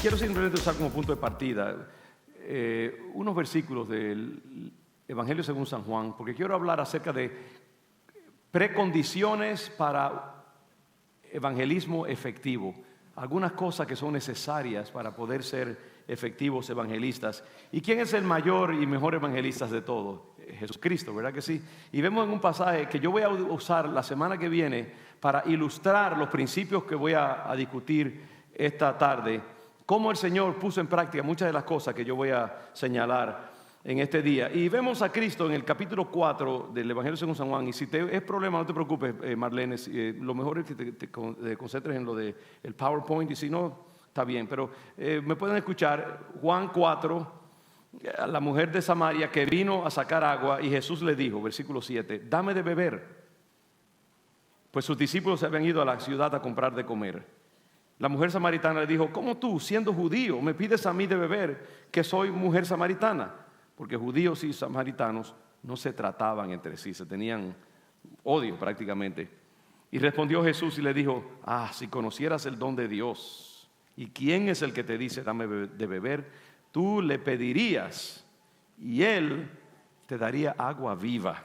quiero simplemente usar como punto de partida unos versículos del Evangelio según San Juan, porque quiero hablar acerca de precondiciones para evangelismo efectivo, algunas cosas que son necesarias para poder ser efectivos evangelistas. ¿Y quién es el mayor y mejor evangelista de todos? Jesucristo, ¿verdad que sí? Y vemos en un pasaje que yo voy a usar la semana que viene para ilustrar los principios que voy a discutir esta tarde, cómo el Señor puso en práctica muchas de las cosas que yo voy a señalar en este día. Y vemos a Cristo en el capítulo 4 del Evangelio según San Juan. Y si es problema, no te preocupes, Marlene, lo mejor es que te concentres en lo del PowerPoint, y si no, está bien. Pero me pueden escuchar Juan 4, la mujer de Samaria que vino a sacar agua, y Jesús le dijo, versículo 7, dame de beber, pues sus discípulos se habían ido a la ciudad a comprar de comer. La mujer samaritana le dijo, ¿cómo tú, siendo judío, me pides a mí de beber, que soy mujer samaritana? Porque judíos y samaritanos no se trataban entre sí, se tenían odio prácticamente. Y respondió Jesús y le dijo, si conocieras el don de Dios, ¿y quién es el que te dice dame de beber? Tú le pedirías y él te daría agua viva.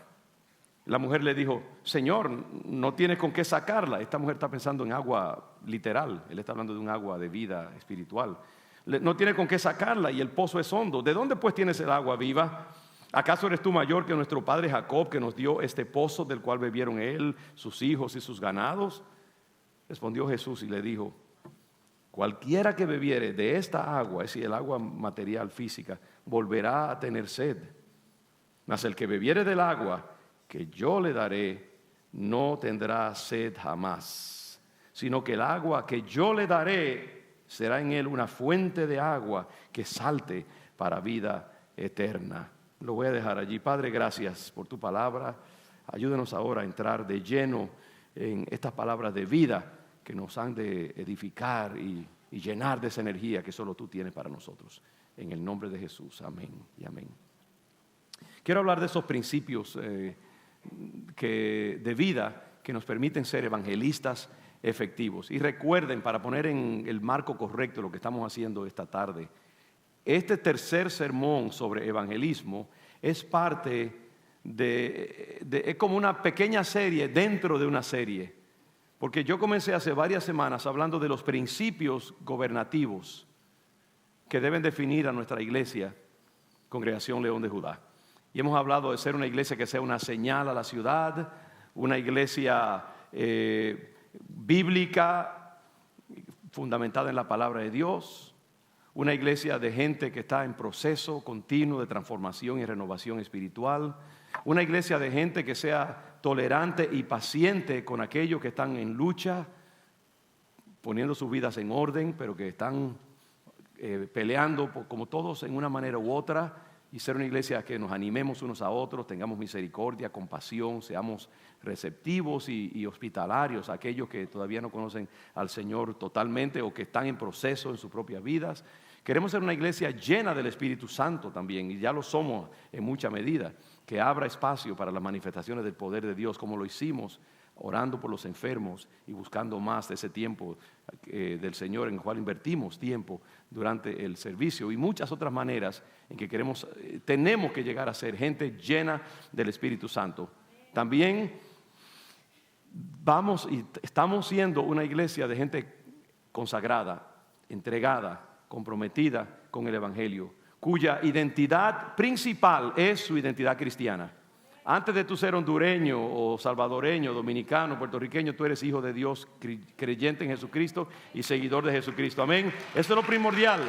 La mujer le dijo, Señor, no tienes con qué sacarla. Esta mujer está pensando en agua literal, él está hablando de un agua de vida espiritual. No tiene con qué sacarla y el pozo es hondo. ¿De dónde pues tienes el agua viva? ¿Acaso eres tú mayor que nuestro padre Jacob, que nos dio este pozo del cual bebieron él, sus hijos y sus ganados? Respondió Jesús y le dijo, cualquiera que bebiere de esta agua, es decir, el agua material física, volverá a tener sed. Mas el que bebiere del agua que yo le daré, no tendrá sed jamás, sino que el agua que yo le daré será en él una fuente de agua que salte para vida eterna. Lo voy a dejar allí. Padre, gracias por tu palabra. Ayúdanos ahora a entrar de lleno en estas palabras de vida que nos han de edificar y llenar de esa energía que solo tú tienes para nosotros. En el nombre de Jesús, amén y amén. Quiero hablar de esos principios de vida que nos permiten ser evangelistas efectivos. Y recuerden, para poner en el marco correcto lo que estamos haciendo esta tarde, este tercer sermón sobre evangelismo es parte es como una pequeña serie dentro de una serie, porque yo comencé hace varias semanas hablando de los principios gobernativos que deben definir a nuestra iglesia, Congregación León de Judá. Y hemos hablado de ser una iglesia que sea una señal a la ciudad, una iglesia bíblica, fundamentada en la palabra de Dios, una iglesia de gente que está en proceso continuo de transformación y renovación espiritual, una iglesia de gente que sea tolerante y paciente con aquellos que están en lucha, poniendo sus vidas en orden, pero que están peleando como todos en una manera u otra. Y ser una iglesia que nos animemos unos a otros, tengamos misericordia, compasión, seamos receptivos y hospitalarios a aquellos que todavía no conocen al Señor totalmente o que están en proceso en sus propias vidas. Queremos ser una iglesia llena del Espíritu Santo también, y ya lo somos en mucha medida, que abra espacio para las manifestaciones del poder de Dios, como lo hicimos orando por los enfermos y buscando más de ese tiempo del Señor, en el cual invertimos tiempo durante el servicio, y muchas otras maneras en que tenemos que llegar a ser gente llena del Espíritu Santo. También estamos siendo una iglesia de gente consagrada, entregada, comprometida con el Evangelio, cuya identidad principal es su identidad cristiana. Antes de tú ser hondureño o salvadoreño, dominicano, puertorriqueño, tú eres hijo de Dios, creyente en Jesucristo y seguidor de Jesucristo. Amén. Eso es lo primordial.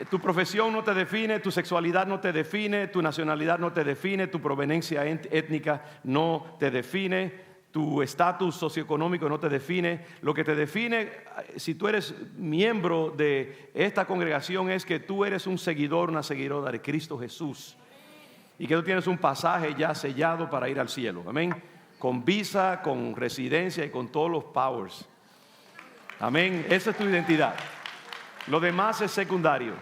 Tu profesión no te define, tu sexualidad no te define, tu nacionalidad no te define, tu proveniencia étnica no te define, tu estatus socioeconómico no te define. Lo que te define, si tú eres miembro de esta congregación, es que tú eres un seguidor, una seguidora de Cristo Jesús, y que tú tienes un pasaje ya sellado para ir al cielo. Amén. Con visa, con residencia y con todos los powers. Amén. Esa es tu identidad. Lo demás es secundario.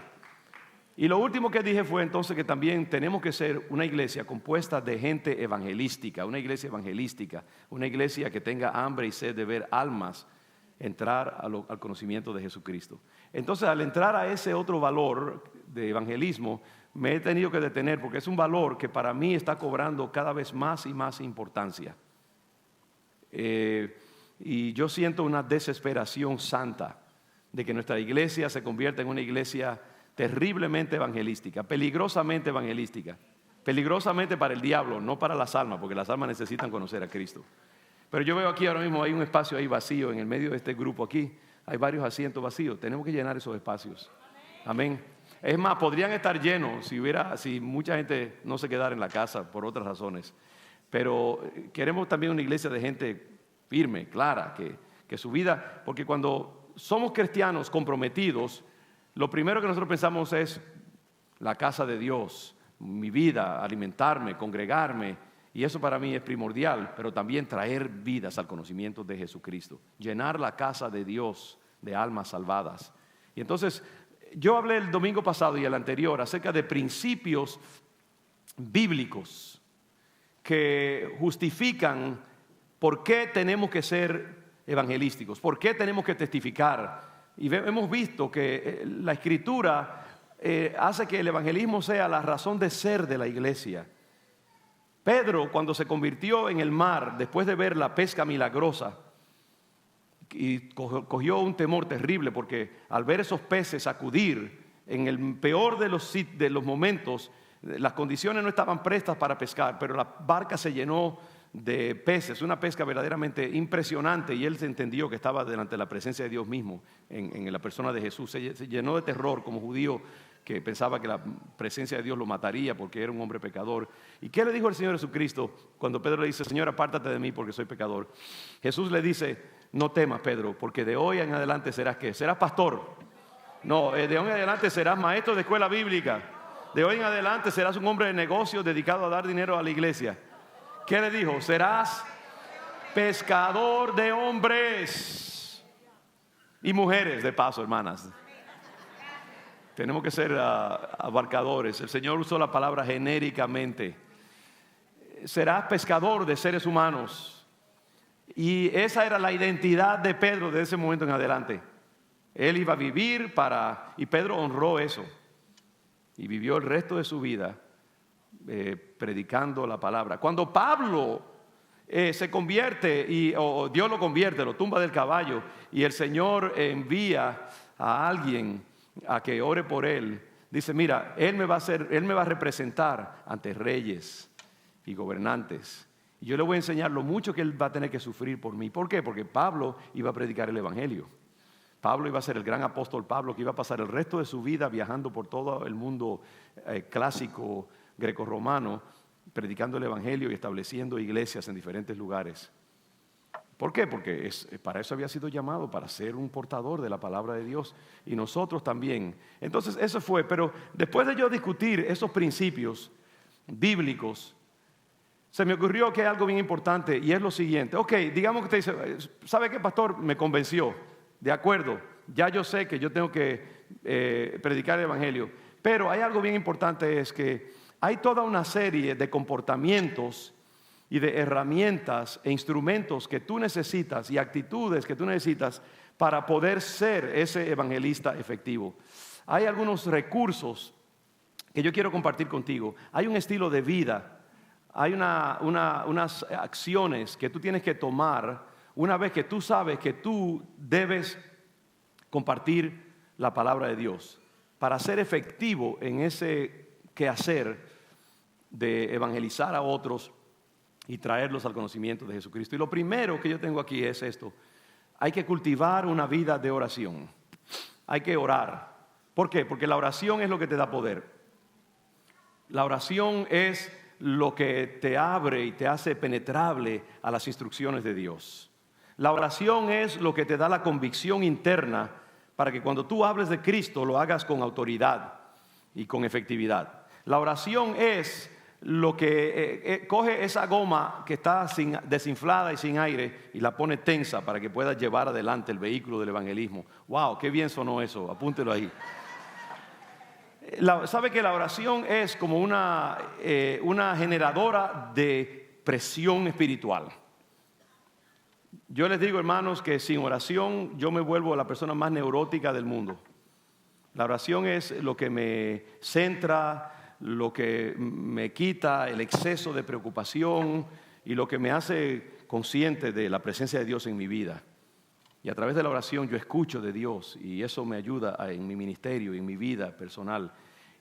Y lo último que dije fue entonces que también tenemos que ser una iglesia compuesta de gente evangelística, una iglesia que tenga hambre y sed de ver almas entrar al conocimiento de Jesucristo. Entonces, al entrar a ese otro valor de evangelismo, me he tenido que detener porque es un valor que para mí está cobrando cada vez más y más importancia. Y yo siento una desesperación santa de que nuestra iglesia se convierta en una iglesia terriblemente evangelística, peligrosamente evangelística, peligrosamente para el diablo, no para las almas, porque las almas necesitan conocer a Cristo. Pero yo veo aquí ahora mismo hay un espacio ahí vacío en el medio de este grupo aquí, hay varios asientos vacíos, tenemos que llenar esos espacios. Amén. Es más, podrían estar llenos si mucha gente no se quedara en la casa por otras razones. Pero queremos también una iglesia de gente firme, clara, que su vida, porque cuando somos cristianos comprometidos, lo primero que nosotros pensamos es la casa de Dios, mi vida, alimentarme, congregarme, y eso para mí es primordial, pero también traer vidas al conocimiento de Jesucristo, llenar la casa de Dios de almas salvadas. Y entonces, yo hablé el domingo pasado y el anterior acerca de principios bíblicos que justifican por qué tenemos que ser evangelísticos, por qué tenemos que testificar. Y hemos visto que la Escritura hace que el evangelismo sea la razón de ser de la iglesia. Pedro, cuando se convirtió en el mar, después de ver la pesca milagrosa, y cogió un temor terrible, porque al ver esos peces acudir en el peor de los momentos, las condiciones no estaban prestas para pescar, pero la barca se llenó de peces, una pesca verdaderamente impresionante, y él se entendió que estaba delante de la presencia de Dios mismo en la persona de Jesús. Se llenó de terror como judío que pensaba que la presencia de Dios lo mataría porque era un hombre pecador. ¿Y qué le dijo el Señor Jesucristo cuando Pedro le dice: Señor, apártate de mí porque soy pecador? Jesús le dice: no temas, Pedro, porque de hoy en adelante serás ¿qué? Serás pastor. No, de hoy en adelante serás maestro de escuela bíblica. De hoy en adelante serás un hombre de negocios dedicado a dar dinero a la iglesia. ¿Qué le dijo? Serás pescador de hombres y mujeres, de paso, hermanas. Tenemos que ser abarcadores. El Señor usó la palabra genéricamente. Serás pescador de seres humanos. Y esa era la identidad de Pedro de ese momento en adelante. Él iba a vivir y Pedro honró eso. Y vivió el resto de su vida predicando la palabra. Cuando Pablo se convierte, o Dios lo convierte, lo tumba del caballo, y el Señor envía a alguien a que ore por él, dice: mira, él me va a representar ante reyes y gobernantes, y yo le voy a enseñar lo mucho que él va a tener que sufrir por mí. ¿Por qué? Porque Pablo iba a predicar el evangelio. Pablo iba a ser el gran apóstol Pablo, que iba a pasar el resto de su vida viajando por todo el mundo clásico grecorromano, predicando el evangelio y estableciendo iglesias en diferentes lugares. ¿Por qué? Porque para eso había sido llamado, para ser un portador de la palabra de Dios, y nosotros también. Entonces eso fue, pero después de yo discutir esos principios bíblicos, se me ocurrió que hay algo bien importante, y es lo siguiente. Ok, digamos que usted dice: ¿sabe qué, pastor? Me convenció. De acuerdo, ya yo sé que yo tengo que predicar el evangelio, pero hay algo bien importante, es que hay toda una serie de comportamientos y de herramientas e instrumentos que tú necesitas y actitudes que tú necesitas para poder ser ese evangelista efectivo. Hay algunos recursos que yo quiero compartir contigo. Hay un estilo de vida, hay unas acciones que tú tienes que tomar una vez que tú sabes que tú debes compartir la palabra de Dios, para ser efectivo en ese quehacer de evangelizar a otros y traerlos al conocimiento de Jesucristo. Y lo primero que yo tengo aquí es esto: hay que cultivar una vida de oración. Hay que orar. ¿Por qué? Porque la oración es lo que te da poder. La oración es lo que te abre y te hace penetrable a las instrucciones de Dios. La oración es lo que te da la convicción interna para que cuando tú hables de Cristo lo hagas con autoridad y con efectividad. La oración es lo que coge esa goma que está desinflada y sin aire y la pone tensa para que puedas llevar adelante el vehículo del evangelismo. ¡Wow! ¡Qué bien sonó eso! Apúntelo ahí. ¿Sabe que la oración es como una generadora de presión espiritual? Yo les digo, hermanos, que sin oración yo me vuelvo la persona más neurótica del mundo. La oración es lo que me centra, lo que me quita el exceso de preocupación y lo que me hace consciente de la presencia de Dios en mi vida. Y a través de la oración yo escucho de Dios y eso me ayuda en mi ministerio y en mi vida personal.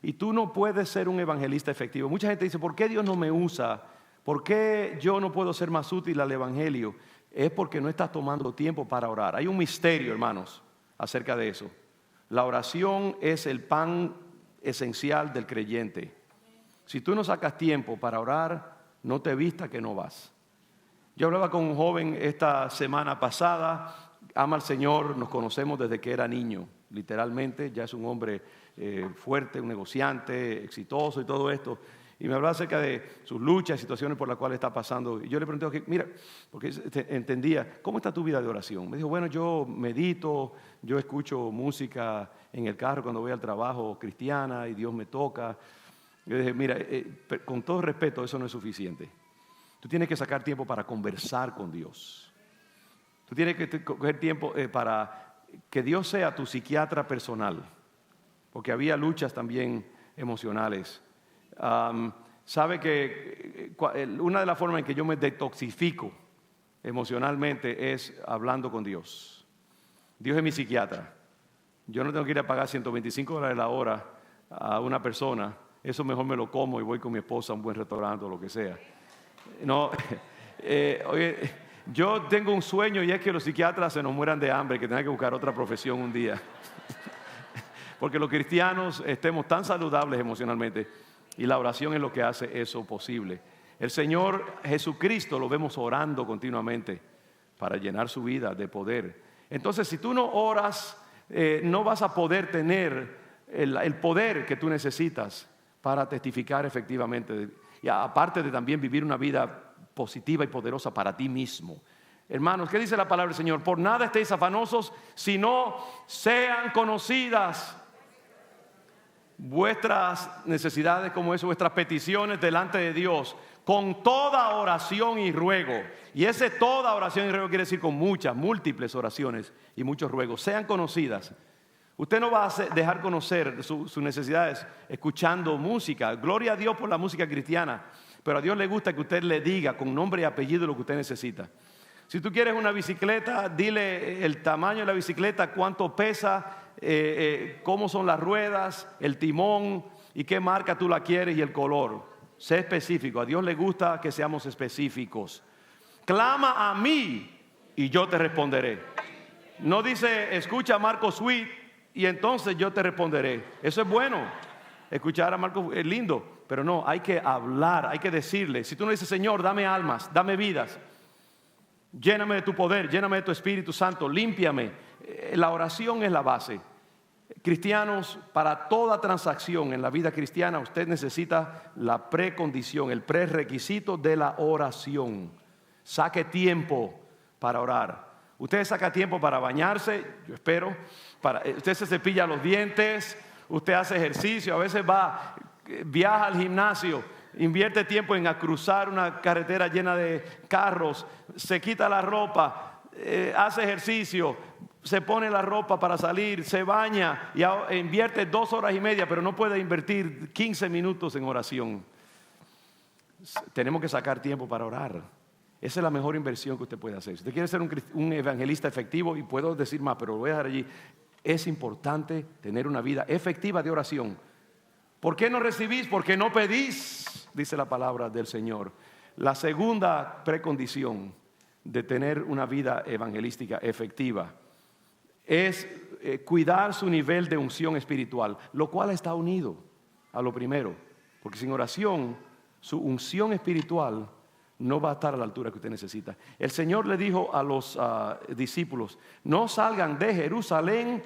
Y tú no puedes ser un evangelista efectivo. Mucha gente dice, ¿por qué Dios no me usa? ¿Por qué yo no puedo ser más útil al evangelio? Es porque no estás tomando tiempo para orar. Hay un misterio, hermanos, acerca de eso. La oración es el pan esencial del creyente. Si tú no sacas tiempo para orar, no te vista que no vas. Yo hablaba con un joven esta semana pasada, ama al Señor, nos conocemos desde que era niño, literalmente, ya es un hombre fuerte, un negociante, exitoso y todo esto. Y me hablaba acerca de sus luchas, situaciones por las cuales está pasando. Y yo le pregunté, mira, porque entendía, ¿cómo está tu vida de oración? Me dijo, bueno, yo medito, yo escucho música en el carro cuando voy al trabajo cristiana y Dios me toca. Yo dije, mira, con todo respeto, eso no es suficiente. Tú tienes que sacar tiempo para conversar con Dios. Tú tienes que coger tiempo para que Dios sea tu psiquiatra personal. Porque había luchas también emocionales. Sabe que una de las formas en que yo me detoxifico emocionalmente es hablando con Dios. Dios es mi psiquiatra. Yo no tengo que ir a pagar $125 la hora a una persona. Eso mejor me lo como y voy con mi esposa a un buen restaurante o lo que sea. No, oye, yo tengo un sueño y es que los psiquiatras se nos mueran de hambre, que tengan que buscar otra profesión un día. Porque los cristianos estemos tan saludables emocionalmente y la oración es lo que hace eso posible. El Señor Jesucristo lo vemos orando continuamente para llenar su vida de poder. Entonces, si tú no oras, no vas a poder tener el poder que tú necesitas para testificar efectivamente. Y aparte de también vivir una vida positiva y poderosa para ti mismo. Hermanos, ¿qué dice la palabra del Señor? Por nada estéis afanosos, sino sean conocidas vuestras necesidades como eso, vuestras peticiones delante de Dios, con toda oración y ruego. Y ese toda oración y ruego quiere decir con muchas, múltiples oraciones y muchos ruegos. Sean conocidas. Usted no va a dejar conocer sus necesidades escuchando música. Gloria a Dios por la música cristiana. Pero a Dios le gusta que usted le diga con nombre y apellido lo que usted necesita. Si tú quieres una bicicleta, dile el tamaño de la bicicleta, cuánto pesa, cómo son las ruedas, el timón y qué marca tú la quieres y el color. Sé específico. A Dios le gusta que seamos específicos. Clama a mí y yo te responderé. No dice, escucha a Marco Sweet y entonces yo te responderé. Eso es bueno. Escuchar a Marco es lindo, pero no, hay que hablar, hay que decirle. Si tú no dices, Señor, dame almas, dame vidas, lléname de tu poder, lléname de tu Espíritu Santo, límpiame. La oración es la base. Cristianos, para toda transacción en la vida cristiana, usted necesita la precondición, el prerequisito de la oración. Saque tiempo para orar. Usted saca tiempo para bañarse, yo espero. Usted se cepilla los dientes, usted hace ejercicio, a veces viaja al gimnasio, invierte tiempo en cruzar una carretera llena de carros, se quita la ropa, hace ejercicio, se pone la ropa para salir, se baña y invierte 2 horas y media, pero no puede invertir 15 minutos en oración. Tenemos que sacar tiempo para orar. Esa es la mejor inversión que usted puede hacer. Si usted quiere ser un evangelista efectivo, y puedo decir más, pero lo voy a dejar allí, es importante tener una vida efectiva de oración. ¿Por qué no recibís? Porque no pedís, dice la palabra del Señor. La segunda precondición de tener una vida evangelística efectiva es cuidar su nivel de unción espiritual, lo cual está unido a lo primero, porque sin oración su unción espiritual no va a estar a la altura que usted necesita. El Señor le dijo a los discípulos, no salgan de Jerusalén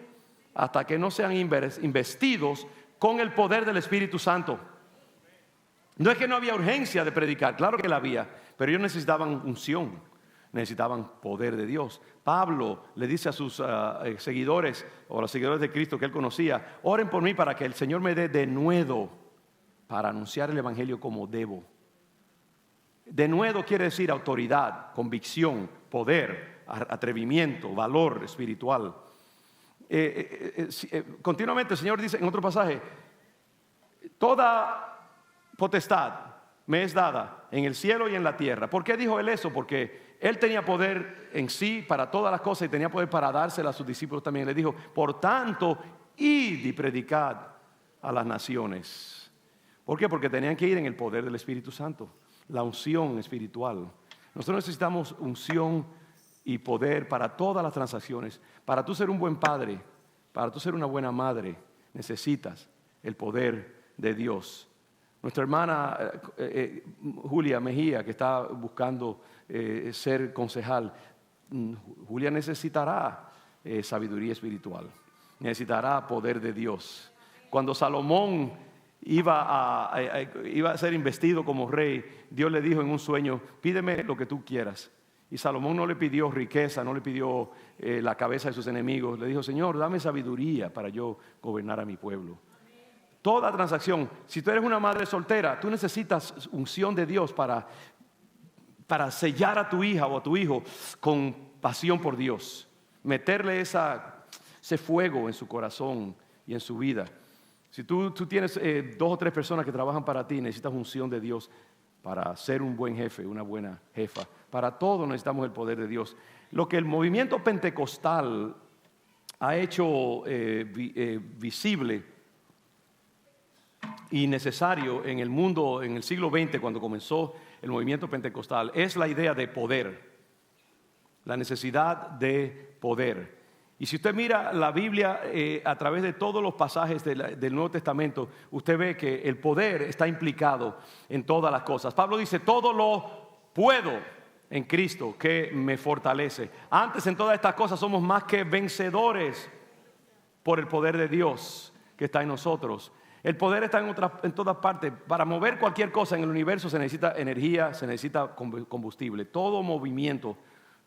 hasta que no sean investidos con el poder del Espíritu Santo. No es que no había urgencia de predicar, claro que la había, pero ellos necesitaban unción, necesitaban poder de Dios. Pablo le dice a sus seguidores, o a los seguidores de Cristo que él conocía, oren por mí para que el Señor me dé denuedo para anunciar el Evangelio como debo. Denuedo quiere decir autoridad, convicción, poder, atrevimiento, valor espiritual. Continuamente el Señor dice en otro pasaje: toda potestad me es dada en el cielo y en la tierra. ¿Por qué dijo Él eso? Porque Él tenía poder en sí para todas las cosas y tenía poder para dársela a sus discípulos también. Le dijo: por tanto, id y predicad a las naciones. ¿Por qué? Porque tenían que ir en el poder del Espíritu Santo, la unción espiritual. Nosotros necesitamos unción y poder para todas las transacciones. Para tú ser un buen padre, para tú ser una buena madre, necesitas el poder de Dios. Nuestra hermana Julia Mejía, que está buscando ser concejal, Julia necesitará sabiduría espiritual, necesitará poder de Dios. Cuando Salomón iba a ser investido como rey, Dios le dijo en un sueño: pídeme lo que tú quieras. Y Salomón no le pidió riqueza, no le pidió la cabeza de sus enemigos. Le dijo: Señor, dame sabiduría para yo gobernar a mi pueblo. Toda transacción, si tú eres una madre soltera, tú necesitas unción de Dios para sellar a tu hija o a tu hijo con pasión por Dios, meterle ese fuego en su corazón y en su vida. Si tú tienes 2 o 3 personas que trabajan para ti, necesitas unción de Dios para ser un buen jefe, una buena jefa. Para todo necesitamos el poder de Dios. Lo que el movimiento pentecostal ha hecho visible y necesario en el mundo en el siglo XX, cuando comenzó el movimiento pentecostal, es la idea de poder, la necesidad de poder. Y si usted mira la Biblia a través de todos los pasajes del Nuevo Testamento, usted ve que el poder está implicado en todas las cosas. Pablo dice: todo lo puedo en Cristo que me fortalece. Antes, en todas estas cosas somos más que vencedores por el poder de Dios que está en nosotros. El poder está en todas partes. Para mover cualquier cosa en el universo se necesita energía, se necesita combustible. Todo movimiento,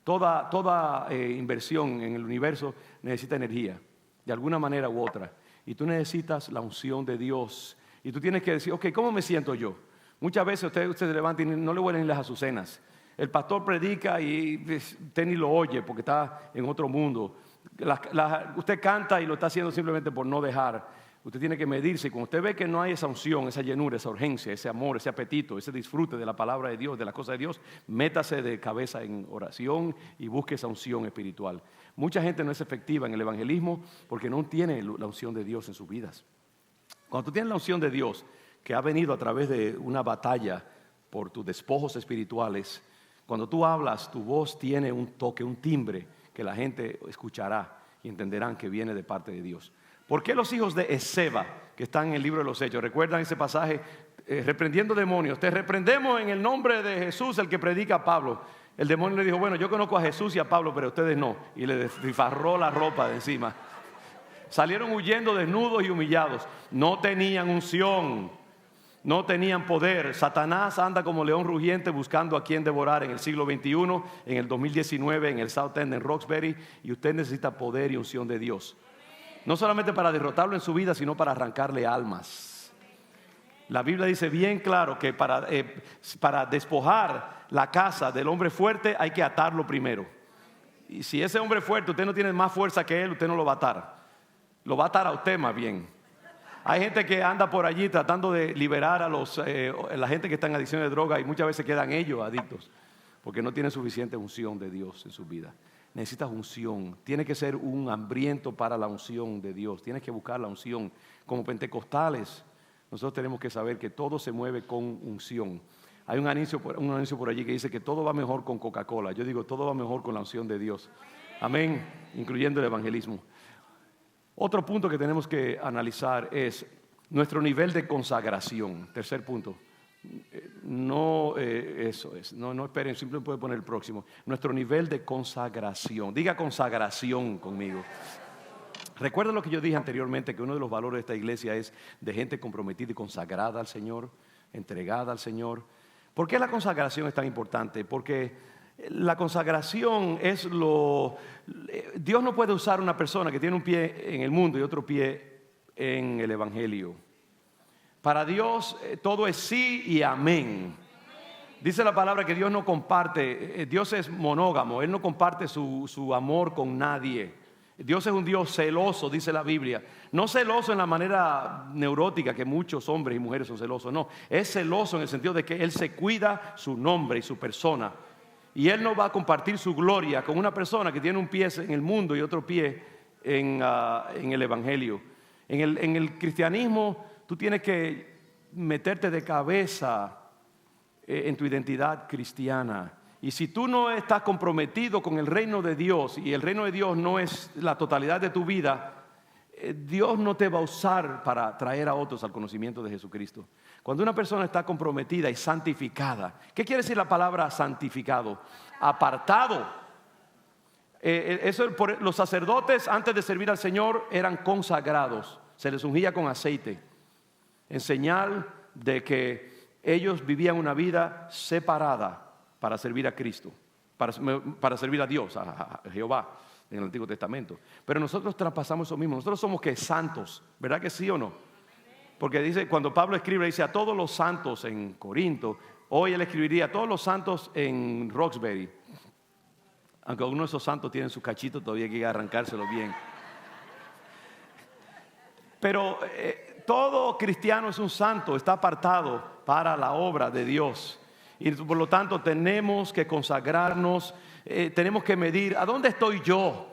toda inversión en el universo necesita energía, de alguna manera u otra. Y tú necesitas la unción de Dios. Y tú tienes que decir: ok, ¿cómo me siento yo? Muchas veces usted se levanta y no le huelen ni las azucenas. El pastor predica y usted ni lo oye porque está en otro mundo. Usted canta y lo está haciendo simplemente por no dejar. Usted tiene que medirse. Cuando usted ve que no hay esa unción, esa llenura, esa urgencia, ese amor, ese apetito, ese disfrute de la palabra de Dios, de las cosas de Dios, métase de cabeza en oración y busque esa unción espiritual. Mucha gente no es efectiva en el evangelismo porque no tiene la unción de Dios en sus vidas. Cuando tú tienes la unción de Dios, que ha venido a través de una batalla por tus despojos espirituales, cuando tú hablas, tu voz tiene un toque, un timbre que la gente escuchará y entenderán que viene de parte de Dios. ¿Por qué los hijos de Esceva, que están en el libro de los Hechos, recuerdan ese pasaje, reprendiendo demonios? Te reprendemos en el nombre de Jesús, el que predica a Pablo. El demonio le dijo: bueno, yo conozco a Jesús y a Pablo, pero ustedes no. Y le desfarró la ropa de encima. Salieron huyendo desnudos y humillados. No tenían unción, no tenían poder. Satanás anda como león rugiente buscando a quien devorar en el siglo XXI, en el 2019, en el South End, en Roxbury. Y usted necesita poder y unción de Dios. No solamente para derrotarlo en su vida, sino para arrancarle almas. La Biblia dice bien claro que para despojar la casa del hombre fuerte hay que atarlo primero. Y si ese hombre fuerte, usted no tiene más fuerza que él, usted no lo va a atar. Lo va a atar a usted más bien. Hay gente que anda por allí tratando de liberar a la gente que está en adicción de droga, y muchas veces quedan ellos adictos porque no tienen suficiente unción de Dios en su vida. Necesitas unción. Tiene que ser un hambriento para la unción de Dios. Tienes que buscar la unción. Como pentecostales, nosotros tenemos que saber que todo se mueve con unción. Hay un anuncio por allí que dice que todo va mejor con Coca-Cola. Yo digo, todo va mejor con la unción de Dios. Amén, incluyendo el evangelismo. Otro punto que tenemos que analizar es nuestro nivel de consagración. Tercer punto. No esperen, simplemente puede poner el próximo. Nuestro nivel de consagración. Diga consagración conmigo. Recuerda lo que yo dije anteriormente, que uno de los valores de esta iglesia es de gente comprometida y consagrada al Señor, entregada al Señor. ¿Por qué la consagración es tan importante? Porque la consagración es Dios no puede usar una persona que tiene un pie en el mundo y otro pie en el evangelio. Para Dios todo es sí y amén. Dice la palabra que Dios no comparte, Dios es monógamo, Él no comparte su amor con nadie. Dios es un Dios celoso, dice la Biblia. No celoso en la manera neurótica que muchos hombres y mujeres son celosos, no. Es celoso en el sentido de que Él se cuida su nombre y su persona. Y Él no va a compartir su gloria con una persona que tiene un pie en el mundo y otro pie en el Evangelio. En el cristianismo tú tienes que meterte de cabeza en tu identidad cristiana. Y si tú no estás comprometido con el reino de Dios, y el reino de Dios no es la totalidad de tu vida, Dios no te va a usar para traer a otros al conocimiento de Jesucristo. Cuando una persona está comprometida y santificada, ¿qué quiere decir la palabra santificado? Apartado. Los sacerdotes antes de servir al Señor eran consagrados, se les ungía con aceite, en señal de que ellos vivían una vida separada para servir a Cristo, para servir a Dios, a Jehová en el Antiguo Testamento. Pero nosotros traspasamos eso mismo. Nosotros somos que santos, ¿verdad que sí o no? Porque dice, cuando Pablo escribe, dice a todos los santos en Corinto. Hoy él escribiría a todos los santos en Roxbury. Aunque algunos de esos santos tienen sus cachitos, todavía hay que arrancárselo bien. Pero todo cristiano es un santo, está apartado para la obra de Dios. Y por lo tanto tenemos que consagrarnos, tenemos que medir, ¿a dónde estoy yo?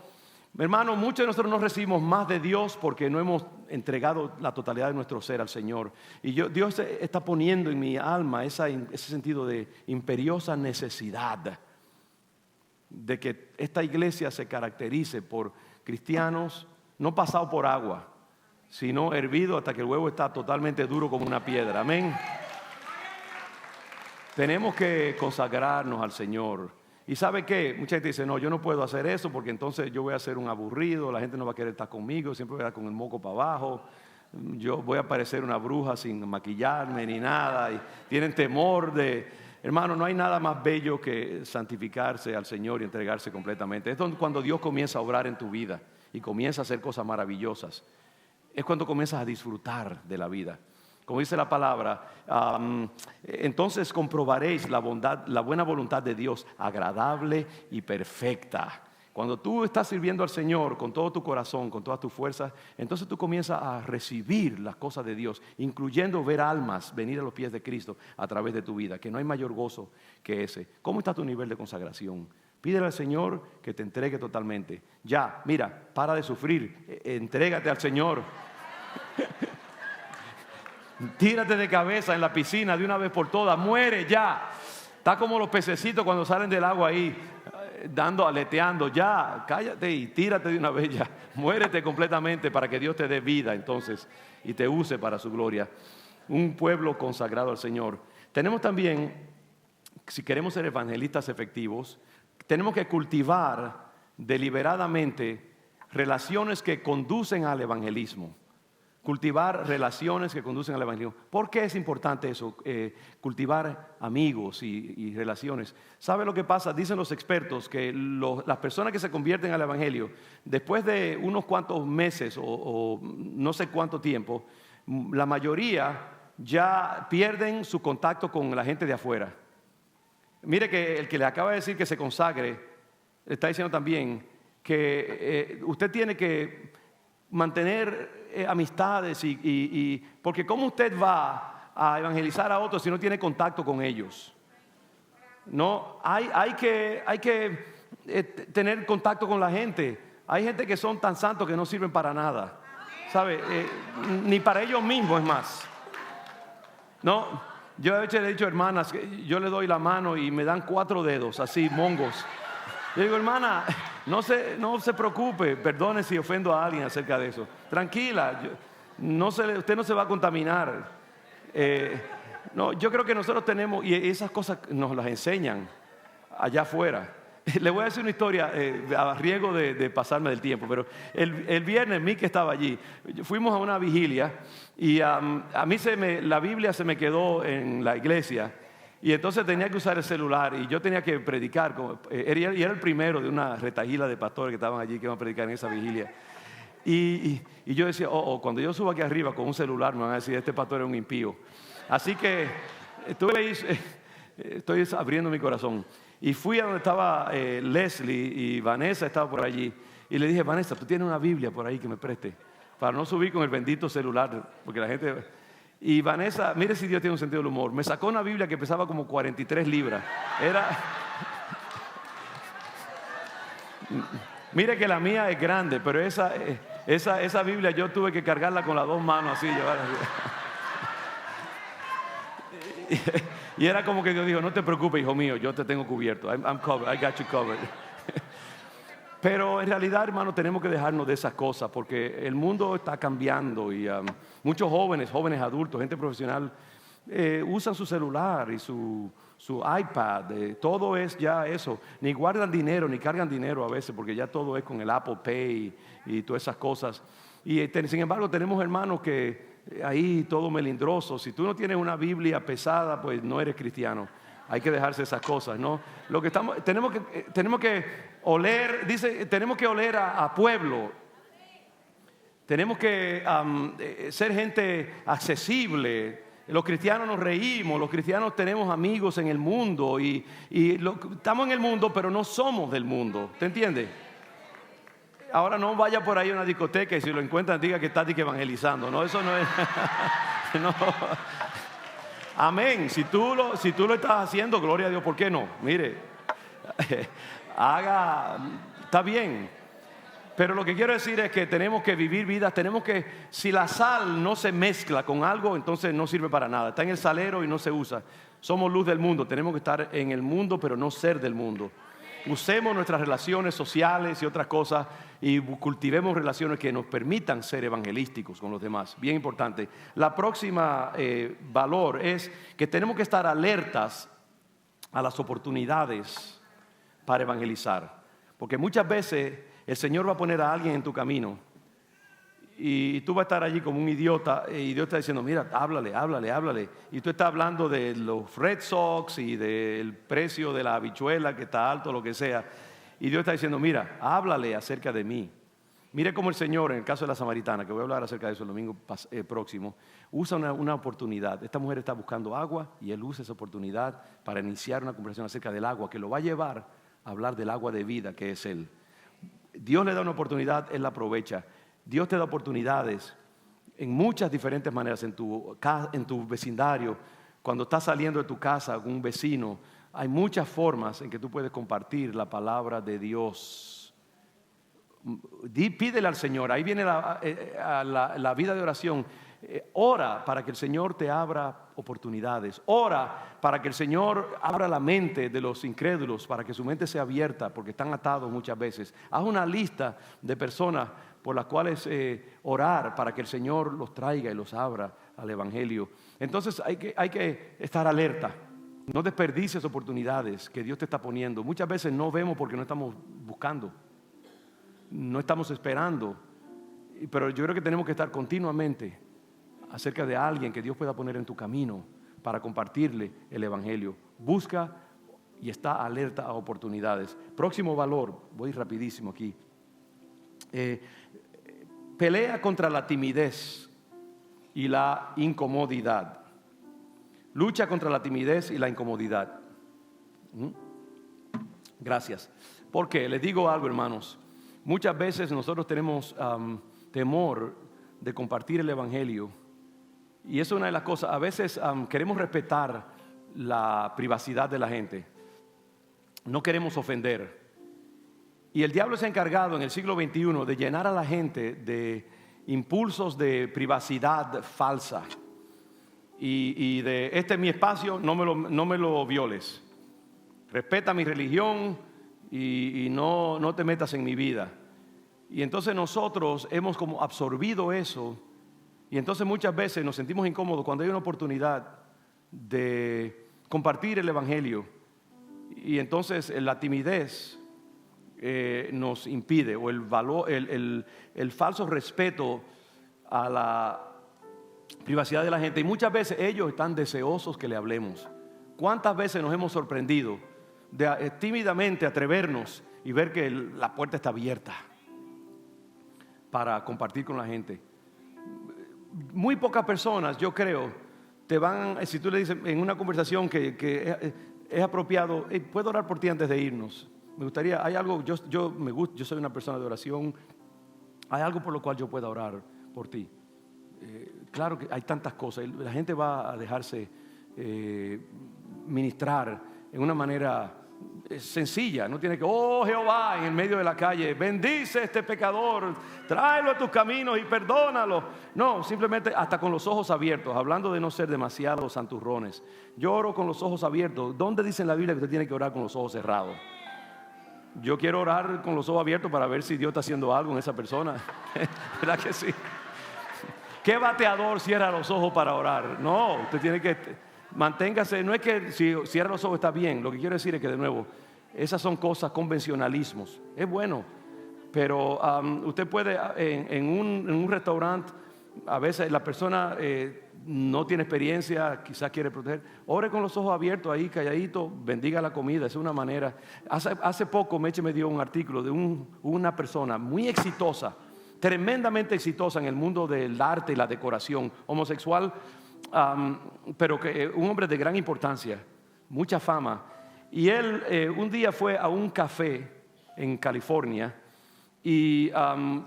Hermano, muchos de nosotros no recibimos más de Dios porque no hemos entregado la totalidad de nuestro ser al Señor. Y Dios está poniendo en mi alma ese sentido de imperiosa necesidad de que esta iglesia se caracterice por cristianos no pasados por agua, sino hervido hasta que el huevo está totalmente duro como una piedra. Amén. Tenemos que consagrarnos al Señor. ¿Y sabe qué? Mucha gente dice, no, yo no puedo hacer eso porque entonces yo voy a ser un aburrido, la gente no va a querer estar conmigo, siempre voy a estar con el moco para abajo, yo voy a parecer una bruja sin maquillarme ni nada, y tienen temor de... Hermano, no hay nada más bello que santificarse al Señor y entregarse completamente. Es cuando Dios comienza a obrar en tu vida y comienza a hacer cosas maravillosas. Es cuando comienzas a disfrutar de la vida. Como dice la palabra, entonces comprobaréis la bondad, la buena voluntad de Dios, agradable y perfecta. Cuando tú estás sirviendo al Señor con todo tu corazón, con todas tus fuerzas, entonces tú comienzas a recibir las cosas de Dios, incluyendo ver almas venir a los pies de Cristo a través de tu vida, que no hay mayor gozo que ese. ¿Cómo está tu nivel de consagración? Pídele al Señor que te entregue totalmente. Ya, mira, para de sufrir, entrégate al Señor. Tírate de cabeza en la piscina de una vez por todas, muere ya. Está como los pececitos cuando salen del agua ahí, aleteando, ya, cállate y tírate de una vez ya. Muérete completamente para que Dios te dé vida entonces y te use para su gloria. Un pueblo consagrado al Señor. Tenemos también, si queremos ser evangelistas efectivos, tenemos que cultivar deliberadamente relaciones que conducen al evangelismo. Cultivar relaciones que conducen al evangelismo. ¿Por qué es importante eso? Cultivar amigos y relaciones. ¿Sabe lo que pasa? Dicen los expertos que las personas que se convierten al evangelio, después de unos cuantos meses o no sé cuánto tiempo, la mayoría ya pierden su contacto con la gente de afuera. Mire que el que le acaba de decir que se consagre, está diciendo también que usted tiene que mantener amistades porque ¿cómo usted va a evangelizar a otros si no tiene contacto con ellos? No, hay que tener contacto con la gente. Hay gente que son tan santos que no sirven para nada, ¿sabe? Ni para ellos mismos es más. No, yo a veces le he dicho hermanas, yo le doy la mano y me dan 4 dedos, así, mongos. Yo digo, hermana, no se preocupe, perdone si ofendo a alguien acerca de eso. Tranquila, usted no se va a contaminar. No, yo creo que nosotros tenemos, y esas cosas nos las enseñan allá afuera. Le voy a decir una historia a riesgo de pasarme del tiempo, pero el viernes Mike estaba allí. Fuimos a una vigilia y a mí la Biblia se me quedó en la iglesia. Y entonces tenía que usar el celular y yo tenía que predicar. Y era el primero de una retahíla de pastores que estaban allí que iban a predicar en esa vigilia. Y yo decía, cuando yo subo aquí arriba con un celular me van a decir, este pastor es un impío. Así que estuve ahí Estoy abriendo mi corazón. Y fui a donde estaba Leslie y Vanessa estaba por allí. Y le dije, Vanessa, tú tienes una Biblia por ahí que me preste, para no subir con el bendito celular, porque la gente... Y Vanessa, mire si Dios tiene un sentido del humor, me sacó una Biblia que pesaba como 43 libras. Mire que la mía es grande, pero esa Biblia yo tuve que cargarla con las dos manos así, llevarla así. Y era como que Dios dijo, no te preocupes, hijo mío, yo te tengo cubierto. I'm covered, I got you covered. Pero en realidad, hermano, tenemos que dejarnos de esas cosas porque el mundo está cambiando y muchos jóvenes adultos, gente profesional, usan su celular y su iPad, todo es ya eso. Ni guardan dinero, ni cargan dinero a veces porque ya todo es con el Apple Pay y todas esas cosas. Y sin embargo tenemos hermanos que ahí todo melindroso. Si tú no tienes una Biblia pesada, pues no eres cristiano. Hay que dejarse esas cosas, ¿no? Lo que tenemos que oler, dice, tenemos que oler a pueblo. Tenemos que ser gente accesible. Los cristianos nos reímos, los cristianos tenemos amigos en el mundo y estamos en el mundo, pero no somos del mundo. ¿Te entiendes? Ahora no vaya por ahí a una discoteca y si lo encuentran diga que está evangelizando. No, eso no es. No. Amén. Si tú lo estás haciendo, gloria a Dios, ¿por qué no? Mire, está bien. Pero lo que quiero decir es que tenemos que vivir vidas, si la sal no se mezcla con algo, entonces no sirve para nada. Está en el salero y no se usa. Somos luz del mundo, tenemos que estar en el mundo, pero no ser del mundo. Usemos nuestras relaciones sociales y otras cosas y cultivemos relaciones que nos permitan ser evangelísticos con los demás. Bien importante. La próxima valor es que tenemos que estar alertas a las oportunidades para evangelizar. Porque muchas veces el Señor va a poner a alguien en tu camino y tú vas a estar allí como un idiota y Dios está diciendo, mira, háblale. Y tú estás hablando de los Red Sox y del precio de la habichuela que está alto, lo que sea. Y Dios está diciendo, mira, háblale acerca de mí. Mire cómo el Señor, en el caso de la samaritana, que voy a hablar acerca de eso el domingo próximo, usa una oportunidad. Esta mujer está buscando agua y Él usa esa oportunidad para iniciar una conversación acerca del agua, que lo va a llevar a hablar del agua de vida que es Él. Dios le da una oportunidad, Él la aprovecha. Dios te da oportunidades en muchas diferentes maneras en tu vecindario. Cuando estás saliendo de tu casa con un vecino, hay muchas formas en que tú puedes compartir la palabra de Dios. Pídele al Señor, ahí viene la vida de oración. Ora para que el Señor te abra oportunidades. Ora para que el Señor abra la mente de los incrédulos, para que su mente sea abierta, porque están atados muchas veces. Haz una lista de personas por las cuales orar para que el Señor los traiga y los abra al Evangelio. Entonces hay que estar alerta. No desperdicies oportunidades que Dios te está poniendo. Muchas veces no vemos porque no estamos buscando, no estamos esperando. Pero yo creo que tenemos que estar continuamente acerca de alguien que Dios pueda poner en tu camino para compartirle el Evangelio. Busca y está alerta a oportunidades. Próximo valor, voy rapidísimo aquí. Pelea contra la timidez y la incomodidad. Lucha contra la timidez y la incomodidad. Gracias. ¿Por qué? Les digo algo, hermanos. Muchas veces nosotros tenemos temor de compartir el Evangelio. Y eso es una de las cosas. A veces queremos respetar la privacidad de la gente. No queremos ofender. Y el diablo se ha encargado en el siglo XXI de llenar a la gente de impulsos de privacidad falsa. Y de este es mi espacio, no me lo violes. Respeta mi religión y no te metas en mi vida. Y entonces nosotros hemos como absorbido eso. Y entonces muchas veces nos sentimos incómodos cuando hay una oportunidad de compartir el Evangelio. Y entonces la timidez nos impide, o el falso respeto a la privacidad de la gente. Y muchas veces ellos están deseosos que le hablemos. ¿Cuántas veces nos hemos sorprendido de tímidamente atrevernos y ver que la puerta está abierta para compartir con la gente? Muy pocas personas, yo creo, te van, si tú le dices en una conversación que es apropiado. ¿Puedo orar por ti antes de irnos? Me gustaría, hay algo, yo soy una persona de oración. Hay algo por lo cual yo pueda orar por ti. Claro que hay tantas cosas. La gente va a dejarse ministrar en una manera sencilla. No tiene que, oh Jehová, en el medio de la calle, bendice a este pecador, tráelo a tus caminos y perdónalo. No, simplemente hasta con los ojos abiertos, hablando de no ser demasiado santurrones. Yo oro con los ojos abiertos. ¿Dónde dice en la Biblia que usted tiene que orar con los ojos cerrados? Yo quiero orar con los ojos abiertos para ver si Dios está haciendo algo en esa persona. ¿Verdad que sí? ¿Qué bateador cierra los ojos para orar? No, usted tiene que manténgase. No es que si cierra los ojos está bien. Lo que quiero decir es que, de nuevo, esas son cosas, convencionalismos. Es bueno, pero usted puede en un restaurante, a veces la persona no tiene experiencia, quizás quiere proteger. Ore con los ojos abiertos ahí, calladito, bendiga la comida. Es una manera. Hace poco Meche me dio un artículo de una persona muy exitosa, tremendamente exitosa en el mundo del arte y la decoración, homosexual, pero que un hombre de gran importancia, mucha fama. Y él un día fue a un café en California y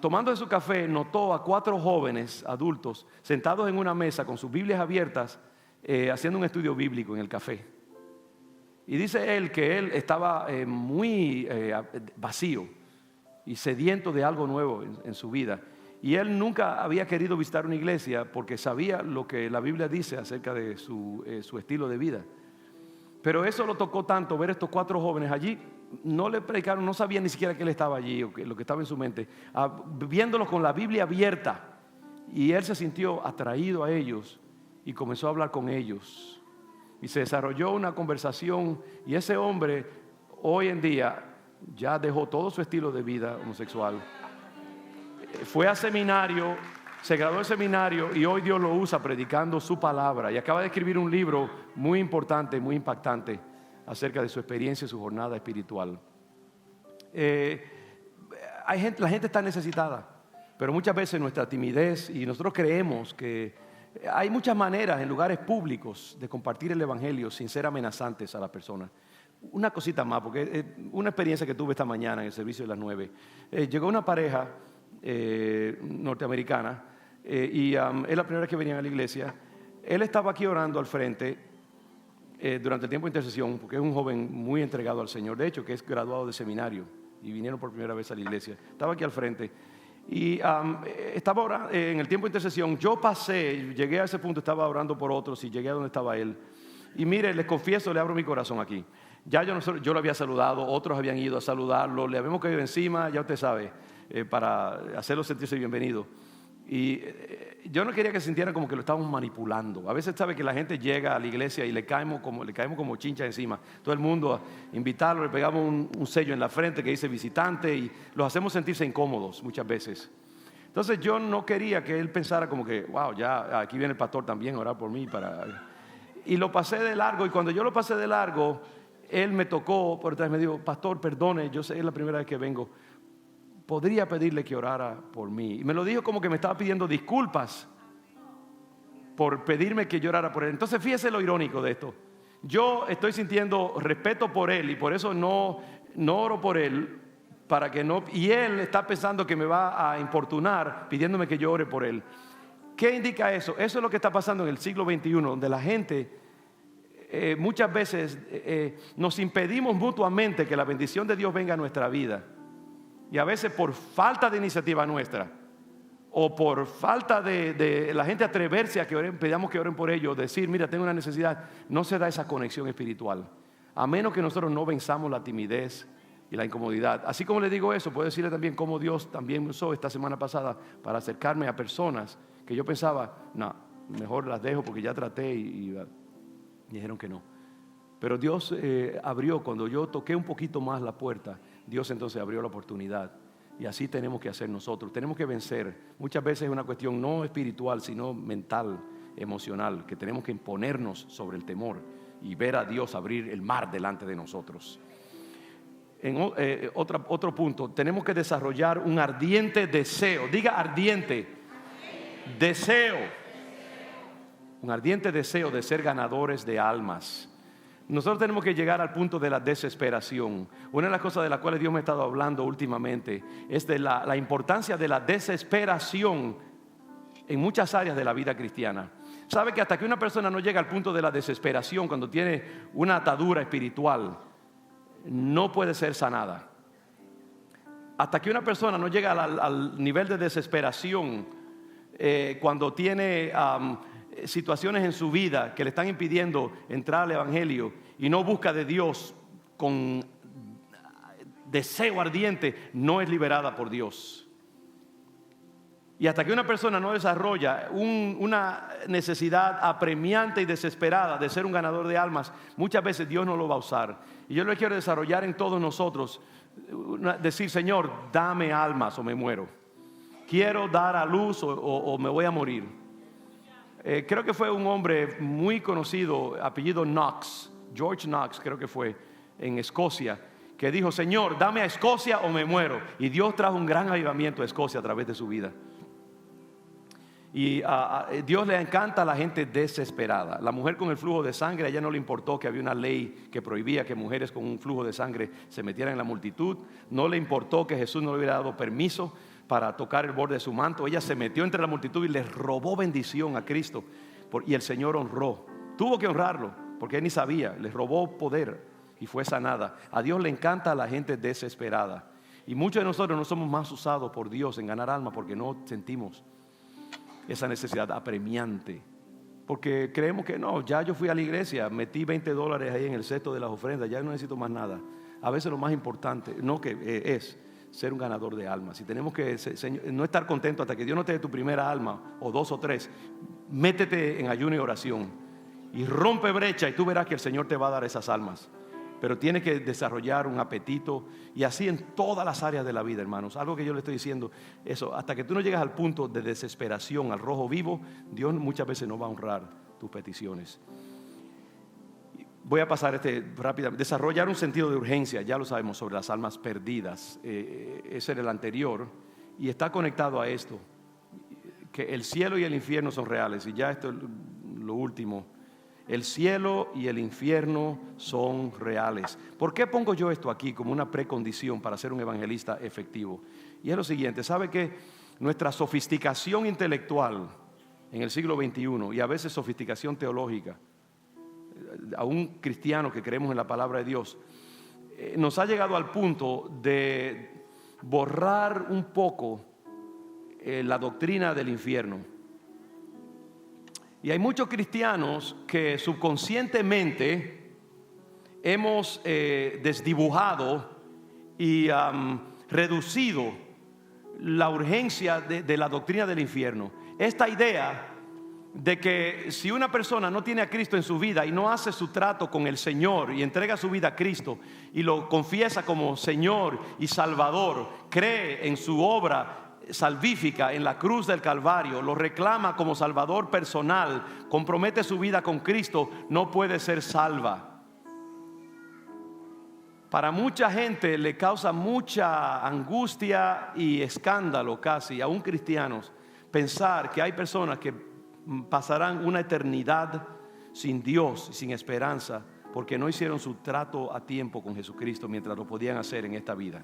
tomando de su café notó a 4 jóvenes adultos sentados en una mesa con sus Biblias abiertas, haciendo un estudio bíblico en el café. Y dice él que él estaba muy vacío y sediento de algo nuevo en su vida. Y él nunca había querido visitar una iglesia porque sabía lo que la Biblia dice acerca de su estilo de vida. Pero eso lo tocó tanto, ver estos 4 jóvenes allí. No le predicaron, no sabían ni siquiera que él estaba allí o lo que estaba en su mente, viéndolos con la Biblia abierta. Y él se sintió atraído a ellos y comenzó a hablar con ellos. Y se desarrolló una conversación. Y ese hombre hoy en día ya dejó todo su estilo de vida homosexual. Fue a seminario, se graduó del seminario y hoy Dios lo usa predicando su palabra. Y acaba de escribir un libro muy importante, muy impactante acerca de su experiencia y su jornada espiritual. La gente está necesitada, pero muchas veces nuestra timidez, y nosotros creemos que hay muchas maneras en lugares públicos de compartir el evangelio sin ser amenazantes a la persona. Una cosita más, porque una experiencia que tuve esta mañana en el servicio de las 9. Llegó una pareja norteamericana y es la primera vez que venían a la iglesia. Él estaba aquí orando al frente durante el tiempo de intercesión, porque es un joven muy entregado al Señor, de hecho que es graduado de seminario y vinieron por primera vez a la iglesia. Estaba aquí al frente y estaba orando en el tiempo de intercesión. Yo llegué a ese punto, estaba orando por otros y llegué a donde estaba él. Y mire, les confieso, le abro mi corazón aquí. Ya yo lo había saludado, otros habían ido a saludarlo, le habíamos caído encima, ya usted sabe, para hacerlo sentirse bienvenido. Y yo no quería que se sintiera como que lo estábamos manipulando. A veces sabe que la gente llega a la iglesia y le caemos como chincha encima. Todo el mundo a invitarlo, le pegamos un sello en la frente que dice visitante y los hacemos sentirse incómodos muchas veces. Entonces yo no quería que él pensara como que, wow, ya aquí viene el pastor también a orar por mí. Y lo pasé de largo, y cuando yo lo pasé de largo, él me tocó por detrás y me dijo, pastor, perdone, yo sé, es la primera vez que vengo, podría pedirle que orara por mí. Y me lo dijo como que me estaba pidiendo disculpas por pedirme que yo orara por él. Entonces fíjese lo irónico de esto. Yo estoy sintiendo respeto por él y por eso no oro por él, para que no, y él está pensando que me va a importunar pidiéndome que yo ore por él. ¿Qué indica eso? Eso es lo que está pasando en el siglo XXI, donde la gente muchas veces nos impedimos mutuamente que la bendición de Dios venga a nuestra vida. Y a veces por falta de iniciativa nuestra o por falta de la gente atreverse a que pedamos que oren por ellos, decir, mira, tengo una necesidad, no se da esa conexión espiritual. A menos que nosotros no venzamos la timidez y la incomodidad. Así como le digo eso, puedo decirle también cómo Dios también me usó esta semana pasada para acercarme a personas que yo pensaba, no, mejor las dejo porque ya traté y dijeron que no. Pero Dios abrió, cuando yo toqué un poquito más la puerta, Dios entonces abrió la oportunidad. Y así tenemos que hacer nosotros. Tenemos que vencer. Muchas veces es una cuestión no espiritual, sino mental, emocional, que tenemos que imponernos sobre el temor y ver a Dios abrir el mar delante de nosotros. Otro punto, tenemos que desarrollar un ardiente deseo. Diga ardiente. Deseo. Un ardiente deseo de ser ganadores de almas. Nosotros tenemos que llegar al punto de la desesperación. Una de las cosas de las cuales Dios me ha estado hablando últimamente es de la importancia de la desesperación en muchas áreas de la vida cristiana. Sabe que hasta que una persona no llega al punto de la desesperación, cuando tiene una atadura espiritual, no puede ser sanada. Hasta que una persona no llega al nivel de desesperación, cuando tiene situaciones en su vida que le están impidiendo entrar al evangelio y no busca de Dios con deseo ardiente, no es liberada por Dios. Y hasta que una persona no desarrolla una necesidad apremiante y desesperada de ser un ganador de almas, muchas veces Dios no lo va a usar. Y yo lo quiero desarrollar en todos nosotros, decir: Señor, dame almas o me muero. Quiero dar a luz o me voy a morir. Creo que fue un hombre muy conocido, apellido Knox, George Knox creo que fue, en Escocia, que dijo: Señor, dame a Escocia o me muero. Y Dios trajo un gran avivamiento a Escocia a través de su vida. Y Dios le encanta a la gente desesperada. La mujer con el flujo de sangre, a ella no le importó que había una ley que prohibía que mujeres con un flujo de sangre se metieran en la multitud. No le importó que Jesús no le hubiera dado permiso para tocar el borde de su manto. Ella se metió entre la multitud y le robó bendición a Cristo. Y el Señor honró. Tuvo que honrarlo porque él ni sabía. Le robó poder y fue sanada. A Dios le encanta a la gente desesperada. Y muchos de nosotros no somos más usados por Dios en ganar almas porque no sentimos esa necesidad apremiante, porque creemos que no, ya yo fui a la iglesia, metí $20 ahí en el cesto de las ofrendas, ya no necesito más nada. A veces lo más importante es ser un ganador de almas. Y tenemos que no estar contento hasta que Dios no te dé tu primera alma, o 2 o 3. Métete en ayuno y oración y rompe brecha, y tú verás que el Señor te va a dar esas almas. Pero tienes que desarrollar un apetito, y así en todas las áreas de la vida, hermanos. Algo que yo le estoy diciendo, eso, hasta que tú no llegas al punto de desesperación, al rojo vivo, Dios muchas veces no va a honrar tus peticiones. Voy a pasar rápidamente. Desarrollar un sentido de urgencia, ya lo sabemos, sobre las almas perdidas. Ese era el anterior, y está conectado a esto, que el cielo y el infierno son reales. Y ya esto es lo último. El cielo y el infierno son reales. ¿Por qué pongo yo esto aquí como una precondición para ser un evangelista efectivo? Y es lo siguiente: ¿sabe que nuestra sofisticación intelectual en el siglo XXI, y a veces sofisticación teológica, a un cristiano que creemos en la palabra de Dios, nos ha llegado al punto de borrar un poco la doctrina del infierno? Y hay muchos cristianos que subconscientemente hemos desdibujado y reducido la urgencia de la doctrina del infierno. Esta idea de que si una persona no tiene a Cristo en su vida y no hace su trato con el Señor y entrega su vida a Cristo y lo confiesa como Señor y Salvador, cree en su obra salvífica en la cruz del Calvario, lo reclama como Salvador personal, compromete su vida con Cristo, no puede ser salva. Para mucha gente le causa mucha angustia y escándalo, casi aún cristianos, pensar que hay personas que pasarán una eternidad sin Dios y sin esperanza porque no hicieron su trato a tiempo con Jesucristo mientras lo podían hacer en esta vida.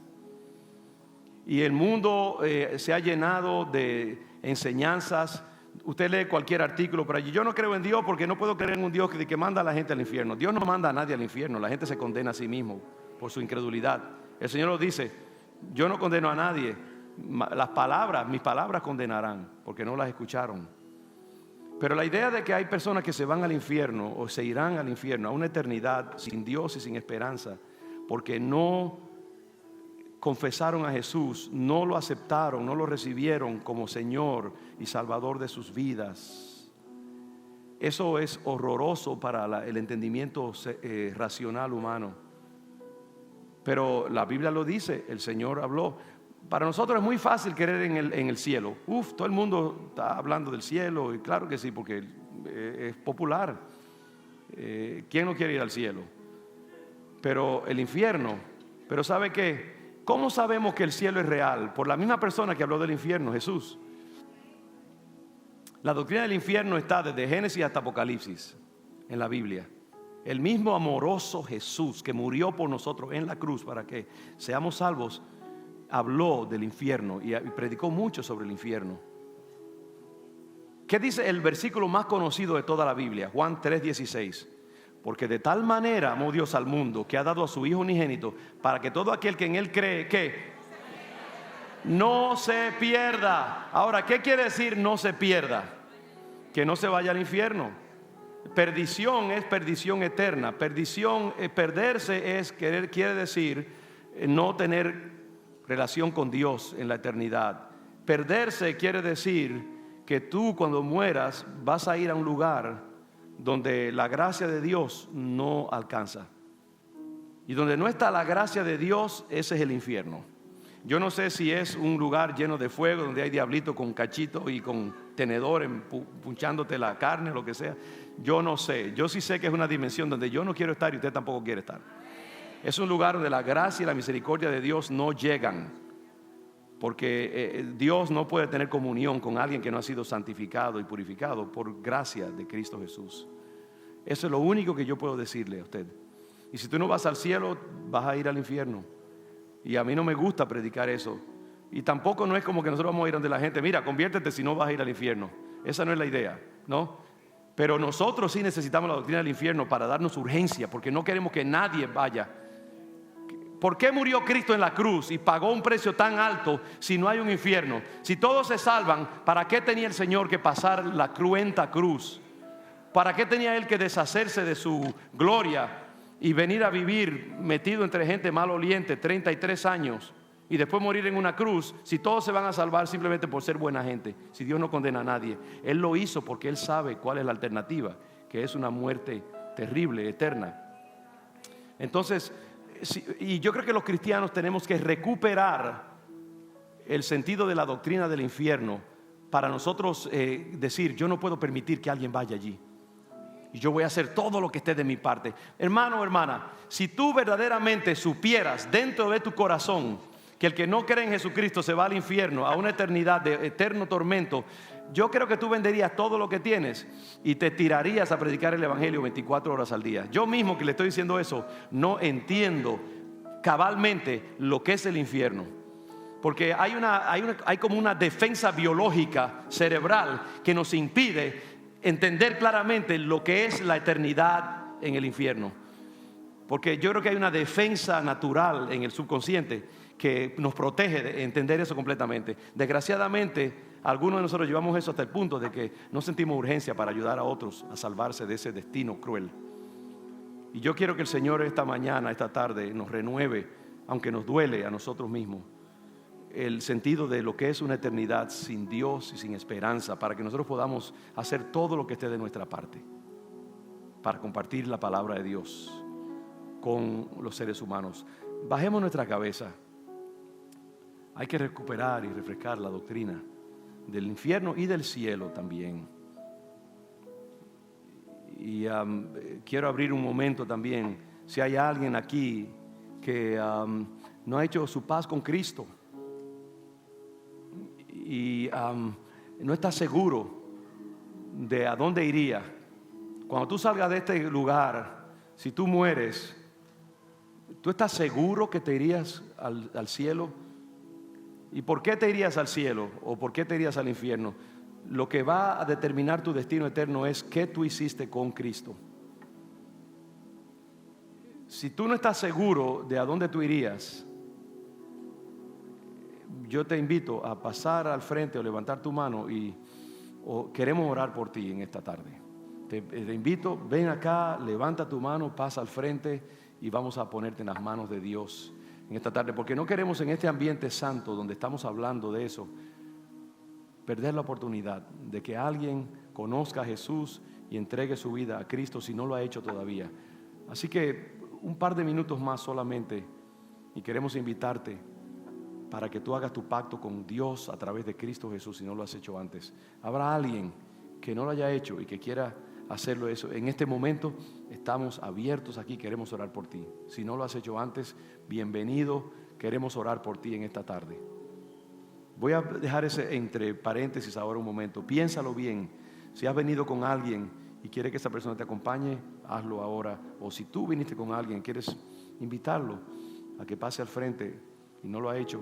Y el mundo se ha llenado de enseñanzas. Usted lee cualquier artículo por allí: yo no creo en Dios porque no puedo creer en un Dios que manda a la gente al infierno. Dios no manda a nadie al infierno, la gente se condena a sí mismo por su incredulidad. El Señor lo dice: yo no condeno a nadie, mis palabras condenarán porque no las escucharon. Pero la idea de que hay personas que se van al infierno o se irán al infierno a una eternidad sin Dios y sin esperanza porque no confesaron a Jesús, no lo aceptaron, no lo recibieron como Señor y Salvador de sus vidas, eso es horroroso para el entendimiento racional humano. Pero la Biblia lo dice, el Señor habló. Para nosotros es muy fácil creer en el cielo. Todo el mundo está hablando del cielo, y claro que sí, porque es popular. ¿Quién no quiere ir al cielo? Pero el infierno, pero ¿sabe qué? ¿Cómo sabemos que el cielo es real? Por la misma persona que habló del infierno, Jesús. La doctrina del infierno está desde Génesis hasta Apocalipsis en la Biblia. El mismo amoroso Jesús que murió por nosotros en la cruz para que seamos salvos, habló del infierno y predicó mucho sobre el infierno. ¿Qué dice el versículo más conocido de toda la Biblia? Juan 3:16. Porque de tal manera amó Dios al mundo que ha dado a su Hijo unigénito para que todo aquel que en Él cree, ¿qué? No se pierda. Ahora, ¿qué quiere decir no se pierda? Que no se vaya al infierno. Perdición es perdición eterna. Perdición, perderse es quiere decir no tener relación con Dios en la eternidad. Perderse quiere decir que tú cuando mueras vas a ir a un lugar donde la gracia de Dios no alcanza. Y donde no está la gracia de Dios, ese es el infierno. Yo no sé si es un lugar lleno de fuego, donde hay diablitos con cachito y con tenedor punchándote la carne o lo que sea. Yo no sé. Yo sí sé que es una dimensión donde yo no quiero estar y usted tampoco quiere estar. Es un lugar donde la gracia y la misericordia de Dios no llegan. Porque Dios no puede tener comunión con alguien que no ha sido santificado y purificado por gracia de Cristo Jesús. Eso es lo único que yo puedo decirle a usted. Y si tú no vas al cielo, vas a ir al infierno. Y a mí no me gusta predicar eso. Y tampoco no es como que nosotros vamos a ir donde la gente, mira, conviértete si no vas a ir al infierno. Esa no es la idea, ¿no? Pero nosotros sí necesitamos la doctrina del infierno para darnos urgencia, porque no queremos que nadie vaya. ¿Por qué murió Cristo en la cruz y pagó un precio tan alto si no hay un infierno? Si todos se salvan, ¿para qué tenía el Señor que pasar la cruenta cruz? ¿Para qué tenía Él que deshacerse de su gloria y venir a vivir metido entre gente maloliente 33 años y después morir en una cruz si todos se van a salvar simplemente por ser buena gente? Si Dios no condena a nadie. Él lo hizo porque Él sabe cuál es la alternativa, que es una muerte terrible, eterna. Entonces, y yo creo que los cristianos tenemos que recuperar el sentido de la doctrina del infierno para nosotros decir, yo no puedo permitir que alguien vaya allí. Y yo voy a hacer todo lo que esté de mi parte. Hermano o hermana, si tú verdaderamente supieras dentro de tu corazón que el que no cree en Jesucristo se va al infierno, a una eternidad de eterno tormento, yo creo que tú venderías todo lo que tienes y te tirarías a predicar el evangelio 24 horas al día. Yo mismo que le estoy diciendo eso, no entiendo cabalmente lo que es el infierno. Porque hay como una defensa biológica cerebral que nos impide entender claramente lo que es la eternidad en el infierno. Porque yo creo que hay una defensa natural en el subconsciente que nos protege de entender eso completamente. Desgraciadamente, algunos de nosotros llevamos eso hasta el punto de que no sentimos urgencia para ayudar a otros a salvarse de ese destino cruel. Y yo quiero que el Señor esta mañana, esta tarde, nos renueve, aunque nos duele a nosotros mismos, el sentido de lo que es una eternidad sin Dios y sin esperanza, para que nosotros podamos hacer todo lo que esté de nuestra parte para compartir la palabra de Dios con los seres humanos. Bajemos nuestra cabeza. Hay que recuperar y refrescar la doctrina del infierno y del cielo también. Y quiero abrir un momento también, si hay alguien aquí que no ha hecho su paz con Cristo y no está seguro de a dónde iría. Cuando tú salgas de este lugar, si tú mueres, ¿tú estás seguro que te irías al cielo? ¿Y por qué te irías al cielo o por qué te irías al infierno? Lo que va a determinar tu destino eterno es qué tú hiciste con Cristo. Si tú no estás seguro de a dónde tú irías, yo te invito a pasar al frente o levantar tu mano o queremos orar por ti en esta tarde. Te invito, ven acá, levanta tu mano, pasa al frente y vamos a ponerte en las manos de Dios en esta tarde, porque no queremos en este ambiente santo donde estamos hablando de eso perder la oportunidad de que alguien conozca a Jesús y entregue su vida a Cristo si no lo ha hecho todavía. Así que un par de minutos más solamente y queremos invitarte para que tú hagas tu pacto con Dios a través de Cristo Jesús si no lo has hecho antes. Habrá alguien que no lo haya hecho y que quiera hacerlo eso. En este momento estamos abiertos aquí, queremos orar por ti. Si no lo has hecho antes, bienvenido, queremos orar por ti en esta tarde. Voy a dejar ese entre paréntesis ahora un momento. Piénsalo bien. Si has venido con alguien y quiere que esa persona te acompañe, hazlo ahora. O si tú viniste con alguien, quieres invitarlo a que pase al frente y no lo ha hecho,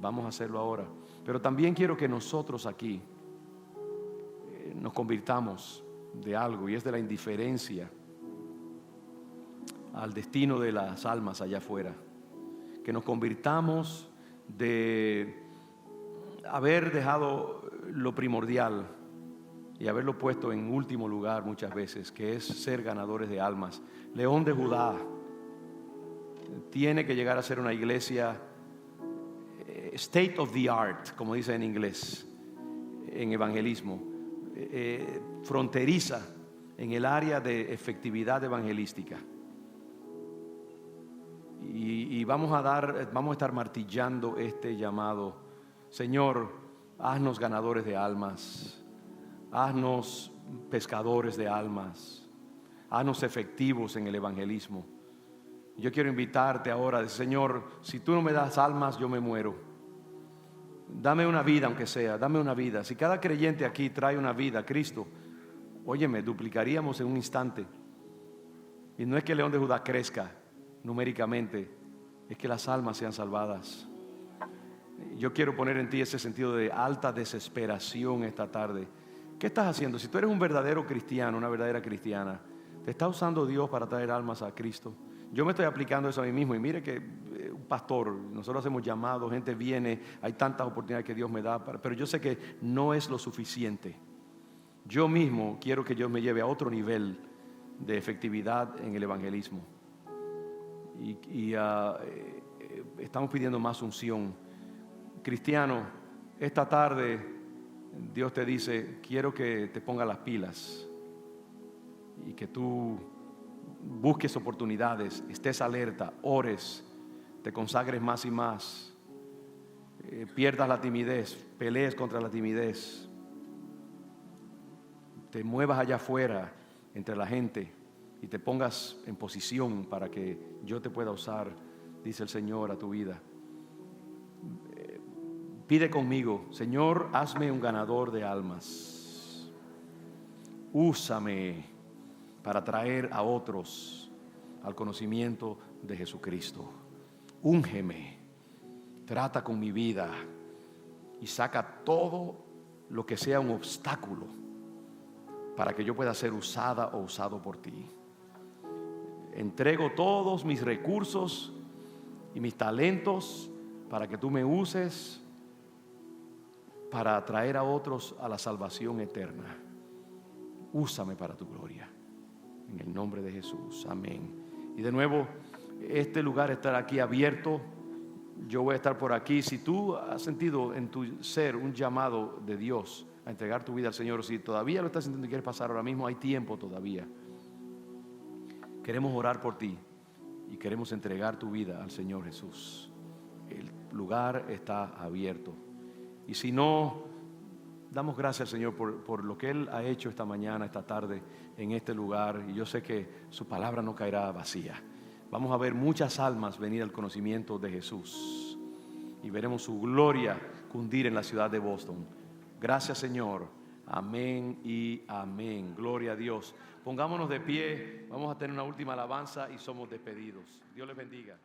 vamos a hacerlo ahora. Pero también quiero que nosotros aquí nos convirtamos de algo, y es de la indiferencia al destino de las almas allá afuera. Que nos convirtamos de haber dejado lo primordial y haberlo puesto en último lugar muchas veces, que es ser ganadores de almas. León de Judá tiene que llegar a ser una iglesia state of the art, como dice en inglés, en evangelismo, fronteriza en el área de efectividad evangelística. Y vamos a estar martillando este llamado. Señor, haznos ganadores de almas, haznos pescadores de almas, haznos efectivos en el evangelismo. Yo quiero invitarte ahora, Señor, si tú no me das almas, yo me muero. Dame una vida, aunque sea, dame una vida. Si cada creyente aquí trae una vida a Cristo, óyeme, duplicaríamos en un instante. Y no es que el León de Judá crezca numéricamente, es que las almas sean salvadas. Yo quiero poner en ti ese sentido de alta desesperación esta tarde. ¿Qué estás haciendo? Si tú eres un verdadero cristiano, una verdadera cristiana, ¿te está usando Dios para traer almas a Cristo? Yo me estoy aplicando eso a mí mismo, y mire que un pastor, nosotros hacemos llamados, gente viene, hay tantas oportunidades que Dios me da, pero yo sé que no es lo suficiente. Yo mismo quiero que Dios me lleve a otro nivel de efectividad en el evangelismo. Y estamos pidiendo más unción. Cristiano, esta tarde Dios te dice, quiero que te pongas las pilas y que tú busques oportunidades, estés alerta, ores, te consagres más y más, pierdas la timidez, pelees contra la timidez, te muevas allá afuera entre la gente y te pongas en posición para que yo te pueda usar, dice el Señor, a tu vida. Pide conmigo, Señor, hazme un ganador de almas. Úsame para traer a otros al conocimiento de Jesucristo. Úngeme, trata con mi vida y saca todo lo que sea un obstáculo para que yo pueda ser usada o usado por ti. Entrego todos mis recursos y mis talentos para que tú me uses para atraer a otros a la salvación eterna. Úsame para tu gloria. En el nombre de Jesús. Amén. Y de nuevo, este lugar estará aquí abierto. Yo voy a estar por aquí. Si tú has sentido en tu ser un llamado de Dios a entregar tu vida al Señor, o si todavía lo estás sintiendo y quieres pasar ahora mismo, hay tiempo todavía. Queremos orar por ti y queremos entregar tu vida al Señor Jesús. El lugar está abierto. Y si no, damos gracias al Señor por lo que Él ha hecho esta mañana, esta tarde, en este lugar. Y yo sé que su palabra no caerá vacía. Vamos a ver muchas almas venir al conocimiento de Jesús. Y veremos su gloria cundir en la ciudad de Boston. Gracias, Señor. Amén y amén. Gloria a Dios. Pongámonos de pie. Vamos a tener una última alabanza y somos despedidos. Dios les bendiga.